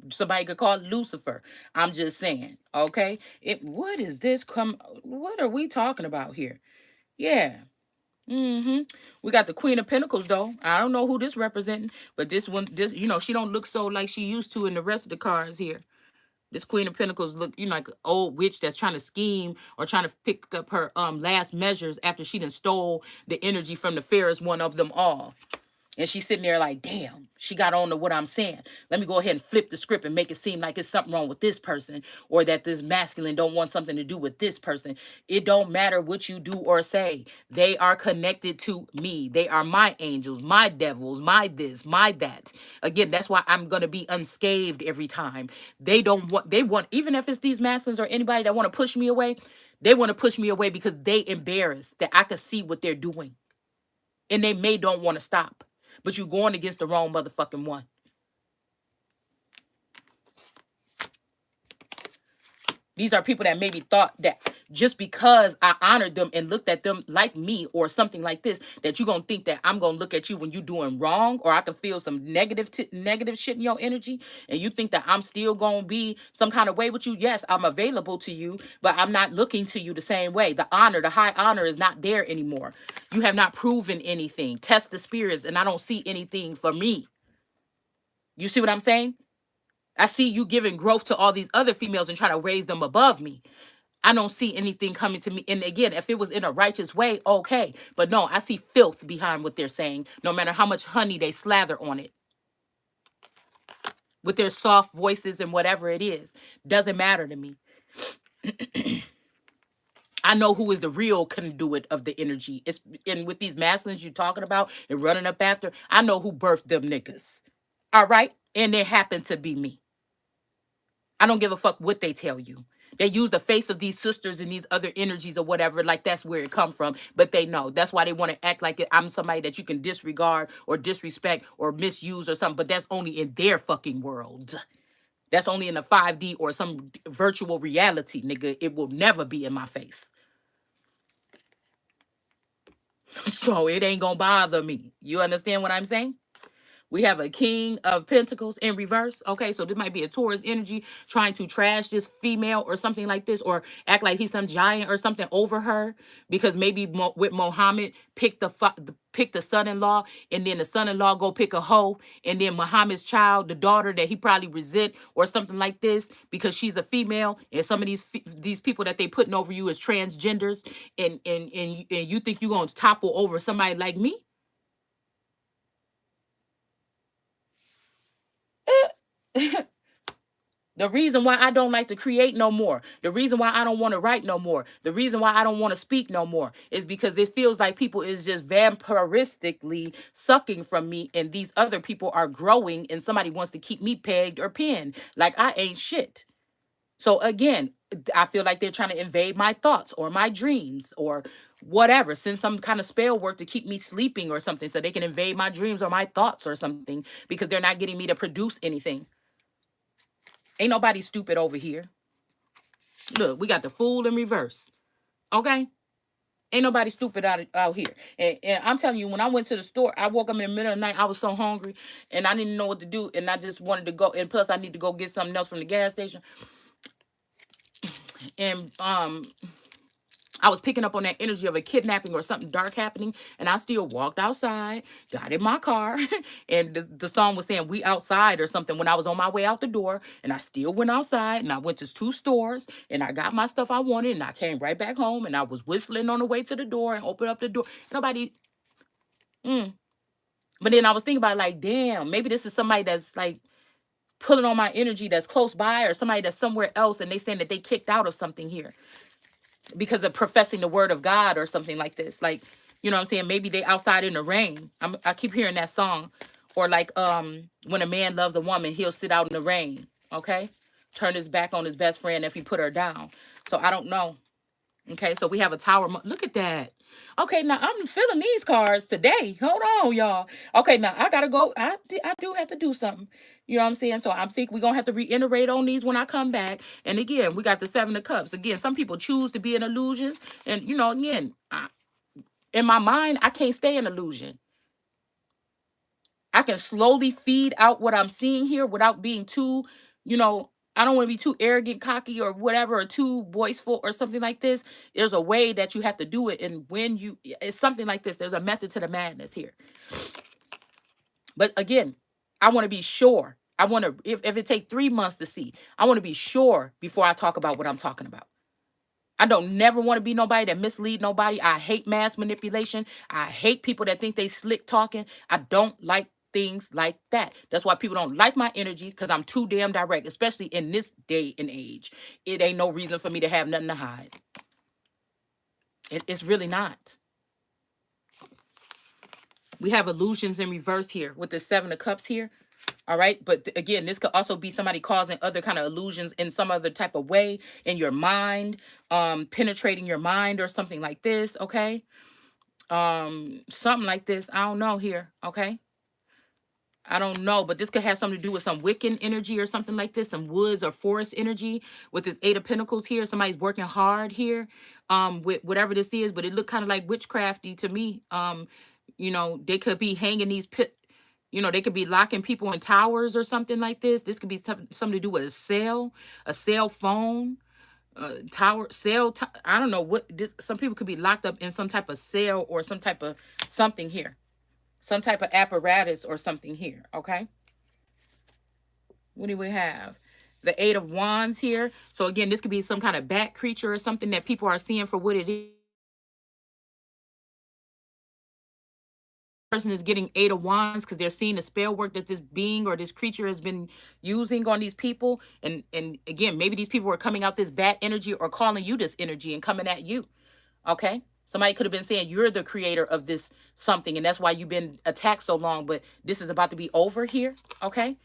Somebody could call it Lucifer. I'm just saying. Okay. What is this what are we talking about here? Yeah. We got the Queen of Pentacles though. I don't know who this representing, but this one, she don't look so like she used to in the rest of the cards here. This Queen of Pentacles look, like an old witch that's trying to scheme or trying to pick up her last measures after she done stole the energy from the fairest one of them all. And she's sitting there like, damn, she got on to what I'm saying. Let me go ahead and flip the script and make it seem like it's something wrong with this person, or that this masculine don't want something to do with this person. It don't matter what you do or say. They are connected to me. They are my angels, my devils, my this, my that. Again, that's why I'm going to be unscathed every time. They want, even if it's these masculines or anybody that want to push me away, they want to push me away because they embarrassed that I could see what they're doing. And they don't want to stop. But you're going against the wrong motherfucking one. These are people that maybe thought that just because I honored them and looked at them like me or something like this, that you're going to think that I'm going to look at you when you're doing wrong, or I can feel some negative shit in your energy, and you think that I'm still going to be some kind of way with you. Yes, I'm available to you, but I'm not looking to you the same way. The high honor is not there anymore. You have not proven anything. Test the spirits, and I don't see anything for me. You see what I'm saying? I see you giving growth to all these other females and trying to raise them above me. I don't see anything coming to me. And again, if it was in a righteous way, okay. But no, I see filth behind what they're saying, no matter how much honey they slather on it. With their soft voices and whatever it is. Doesn't matter to me. I know who is the real conduit of the energy. And with these masculines you're talking about and running up after, I know who birthed them niggas. All right? And it happened to be me. I don't give a fuck what they tell you. They use the face of these sisters and these other energies or whatever, like that's where it come from. But they know. That's why they want to act like I'm somebody that you can disregard or disrespect or misuse or something. But that's only in their fucking world. That's only in a 5D or some virtual reality, nigga. It will never be in my face. So it ain't gonna bother me. You understand what I'm saying? We have a King of Pentacles in reverse. Okay, so this might be a Taurus energy trying to trash this female or something like this, or act like he's some giant or something over her, because maybe with Muhammad pick pick the son-in-law, and then the son-in-law go pick a hoe, and then Muhammad's child, the daughter that he probably resent or something like this, because she's a female, and some of these people that they putting over you is transgenders, and you think you're gonna topple over somebody like me? The reason why I don't like to create no more, the reason why I don't want to write no more, the reason why I don't want to speak no more is because it feels like people is just vampiristically sucking from me, and these other people are growing, and somebody wants to keep me pegged or pinned like I ain't shit. So again, I feel like they're trying to invade my thoughts or my dreams or whatever, send some kind of spell work to keep me sleeping or something, so they can invade my dreams or my thoughts or something, because they're not getting me to produce anything. Ain't nobody stupid over here. Look, we got the Fool in reverse. Okay? Ain't nobody stupid out here. And I'm telling you, when I went to the store, I woke up in the middle of the night. I was so hungry and I didn't know what to do. And I just wanted to go. And plus, I need to go get something else from the gas station. And I was picking up on that energy of a kidnapping or something dark happening, and I still walked outside, got in my car, and the song was saying "We Outside" or something when I was on my way out the door, and I still went outside, and I went to 2 stores, and I got my stuff I wanted, and I came right back home, and I was whistling on the way to the door and opened up the door. Nobody, but then I was thinking about it, like, damn, maybe this is somebody that's like pulling on my energy that's close by, or somebody that's somewhere else, and they saying that they kicked out of something here because of professing the word of God or something like this. Like, you know what I'm saying? Maybe they outside in the rain. I keep hearing that song. Or like when a man loves a woman, he'll sit out in the rain. Okay? Turn his back on his best friend if he put her down. So I don't know. Okay, so we have a tower. Look at that. Okay, now I'm feeling these cards today. Hold on, y'all. Okay, now I gotta go. I do have to do something. You know what I'm saying? So I'm think we're gonna have to reiterate on these when I come back. And again, we got the 7 of Cups. Again, some people choose to be in illusions. And you know, again, in my mind, I can't stay in illusion. I can slowly feed out what I'm seeing here without being too, you know, I don't want to be too arrogant, cocky, or whatever, or too boastful or something like this. There's a way that you have to do it. And when it's something like this, there's a method to the madness here. But again, I want to be sure. I want to, if it take 3 months to see, I want to be sure before I talk about what I'm talking about. I don't never want to be nobody that mislead nobody. I hate mass manipulation. I hate people that think they slick talking. I don't like things like that. That's why people don't like my energy, because I'm too damn direct, especially in this day and age. It ain't no reason for me to have nothing to hide. It's really not. We have illusions in reverse here with the 7 of Cups here. All right. But again, this could also be somebody causing other kind of illusions in some other type of way in your mind, penetrating your mind or something like this. Okay. Something like this. I don't know here. Okay. I don't know, but this could have something to do with some Wiccan energy or something like this, some woods or forest energy with this 8 of Pentacles here. Somebody's working hard here, with whatever this is, but it looked kind of like witchcrafty to me. You know, they could be hanging these you know, they could be locking people in towers or something like this. This could be something to do with a cell phone, tower, I don't know what this. Some people could be locked up in some type of cell or some type of something here, some type of apparatus or something here. Okay. What do we have? The 8 of Wands here. So again, this could be some kind of bat creature or something that people are seeing for what it is. Person is getting 8 of Wands because they're seeing the spell work that this being or this creature has been using on these people. And again, maybe these people are coming out this bat energy or calling you this energy and coming at you. Okay. Somebody could have been saying you're the creator of this something, and that's why you've been attacked so long, but this is about to be over here. Okay.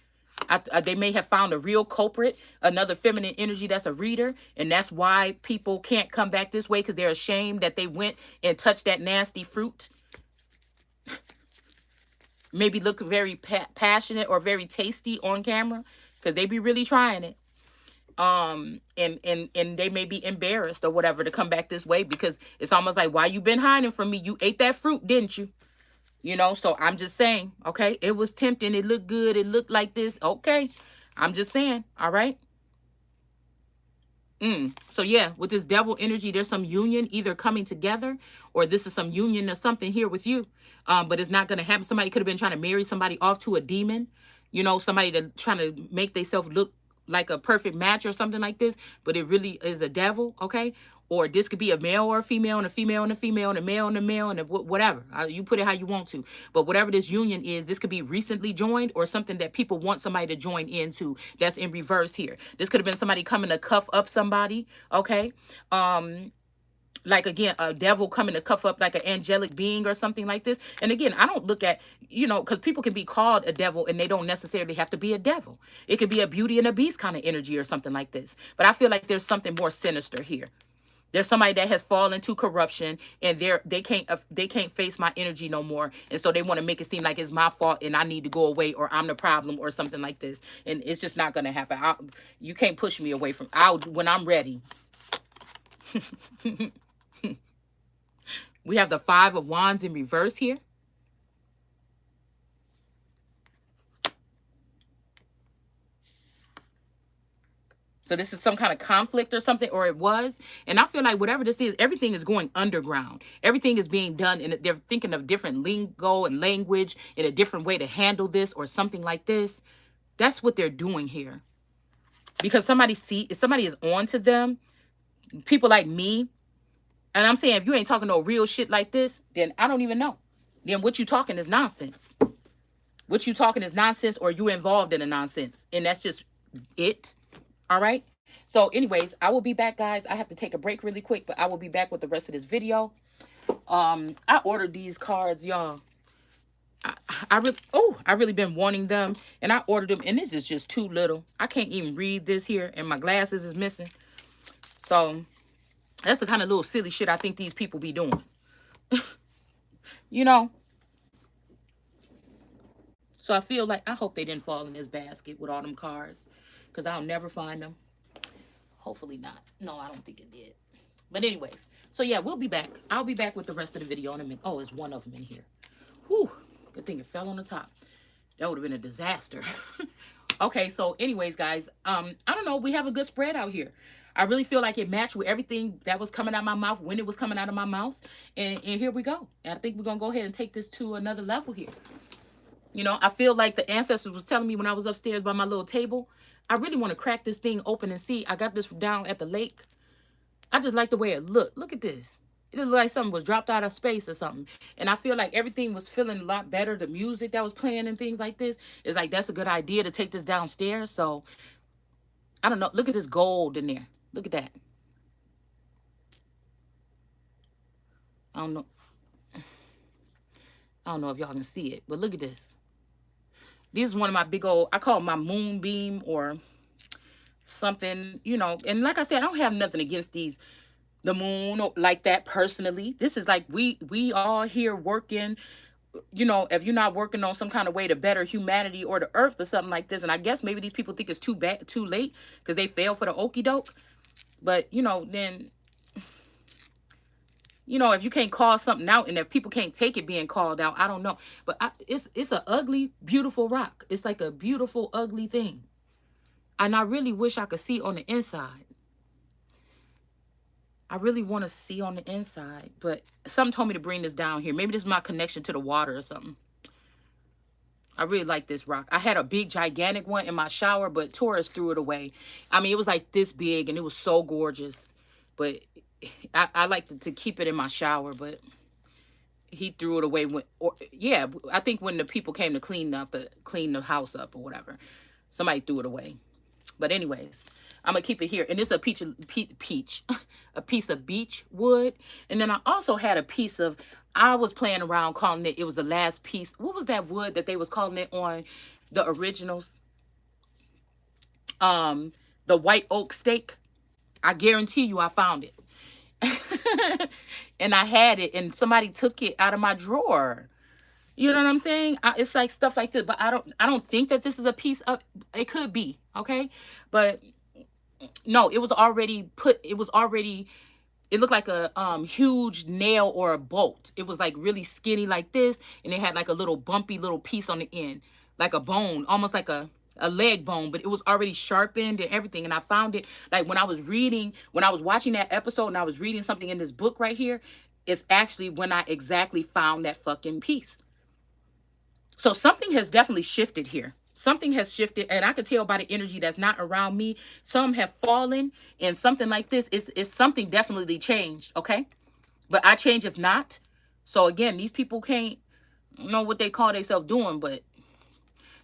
They may have found a real culprit, another feminine energy that's a reader, and that's why people can't come back this way, because they're ashamed that they went and touched that nasty fruit. Maybe look very passionate or very tasty on camera, because they be really trying it. And they may be embarrassed or whatever to come back this way, because it's almost like, why you been hiding from me? You ate that fruit, didn't you? You know, so I'm just saying, okay, it was tempting. It looked good. It looked like this. Okay. I'm just saying, all right. So yeah, with this devil energy, there's some union either coming together, or this is some union or something here with you. But it's not gonna happen. Somebody could have been trying to marry somebody off to a demon, you know, somebody that trying to make themselves look like a perfect match or something like this, but it really is a devil, okay? Or this could be a male or a female, and a female and a female, and a male and a male, and a whatever. You put it how you want to. But whatever this union is, this could be recently joined or something that people want somebody to join into. That's in reverse here. This could have been somebody coming to cuff up somebody, okay? Like again, a devil coming to cuff up like an angelic being or something like this. And again, I don't look at, you know, because people can be called a devil and they don't necessarily have to be a devil. It could be a beauty and a beast kind of energy or something like this. But I feel like there's something more sinister here. There's somebody that has fallen to corruption, and they can't face my energy no more, and so they want to make it seem like it's my fault and I need to go away, or I'm the problem or something like this. And it's just not gonna happen. You can't push me away from. I'll when I'm ready. We have the Five of Wands in reverse here. So this is some kind of conflict or something, or it was. And I feel like whatever this is, everything is going underground. Everything is being done, and they're thinking of different lingo and language and a different way to handle this or something like this. That's what they're doing here. Because if somebody is on to them, people like me, and I'm saying if you ain't talking no real shit like this, then I don't even know. Then what you talking is nonsense. What you talking is nonsense, or you involved in a nonsense. And that's just it. All right. So anyways, I will be back, guys. I have to take a break really quick, but I will be back with the rest of this video. I ordered these cards, y'all. I really been wanting them, and I ordered them, and this is just too little. I can't even read this here, and my glasses is missing. So that's the kind of little silly shit I think these people be doing. You know? So I feel like, I hope they didn't fall in this basket with all them cards, because I'll never find them. Hopefully not. No, I don't think it did. But anyways, so yeah, we'll be back. I'll be back with the rest of the video in a minute. Oh, there's one of them in here. Whew. Good thing it fell on the top. That would have been a disaster. Okay, so anyways, guys, I don't know. We have a good spread out here. I really feel like it matched with everything that was coming out of my mouth when it was coming out of my mouth. And here we go. And I think we're going to go ahead and take this to another level here. You know, I feel like the ancestors was telling me when I was upstairs by my little table, I really want to crack this thing open and see. I got this down at the lake. I just like the way it looked. Look at this. It looked like something was dropped out of space or something. And I feel like everything was feeling a lot better. The music that was playing and things like this is like, that's a good idea to take this downstairs. So, I don't know. Look at this gold in there. Look at that. I don't know. I don't know if y'all can see it, but look at this. This is one of my big old, I call it my moonbeam or something, you know. And like I said, I don't have nothing against the moon or like that personally. This is like we all here working, you know, if you're not working on some kind of way to better humanity or the earth or something like this. And I guess maybe these people think it's too late because they fail for the okie doke. But you know, then, you know, if you can't call something out and if people can't take it being called out, I don't know. But it's an ugly, beautiful rock. It's like a beautiful, ugly thing. And I really wish I could see on the inside. I really want to see on the inside. But something told me to bring this down here. Maybe this is my connection to the water or something. I really like this rock. I had a big, gigantic one in my shower, but Taurus threw it away. I mean, it was like this big, and it was so gorgeous. But I like to keep it in my shower, but he threw it away yeah, I think when the people came to clean the house up or whatever, somebody threw it away. But anyways, I'm gonna keep it here, and it's a peach a piece of beech wood. And then I also had a piece of, I was playing around calling it was the last piece. What was that wood that they was calling it on the originals? The white oak stake. I guarantee you I found it. And I had it, and somebody took it out of my drawer. You know what I'm saying? It's like stuff like this, but I don't think that this is a piece of, it could be, okay? But no, it was already It looked like a huge nail or a bolt. It was like really skinny like this, and it had like a little bumpy little piece on the end, like a bone, almost like a leg bone, but it was already sharpened and everything. And I found it like when I was reading, when I was watching that episode and I was reading something in this book right here, it's actually when I exactly found that fucking piece. So something has definitely shifted here. Something has shifted, and I could tell by the energy that's not around me. Some have fallen, and something like this is something definitely changed. Okay, but I change if not. So again, these people can't know what they call themselves doing, but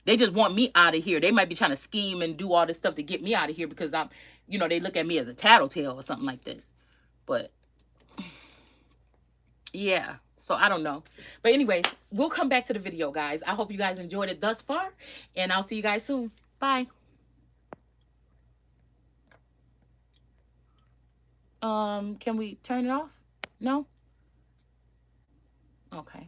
they just want me out of here. They might be trying to scheme and do all this stuff to get me out of here because I'm, they look at me as a tattletale or something like this. But yeah, so I don't know. But anyways, we'll come back to the video, guys. I hope you guys enjoyed it thus far, and I'll see you guys soon. Bye. Can we turn it off? No? Okay.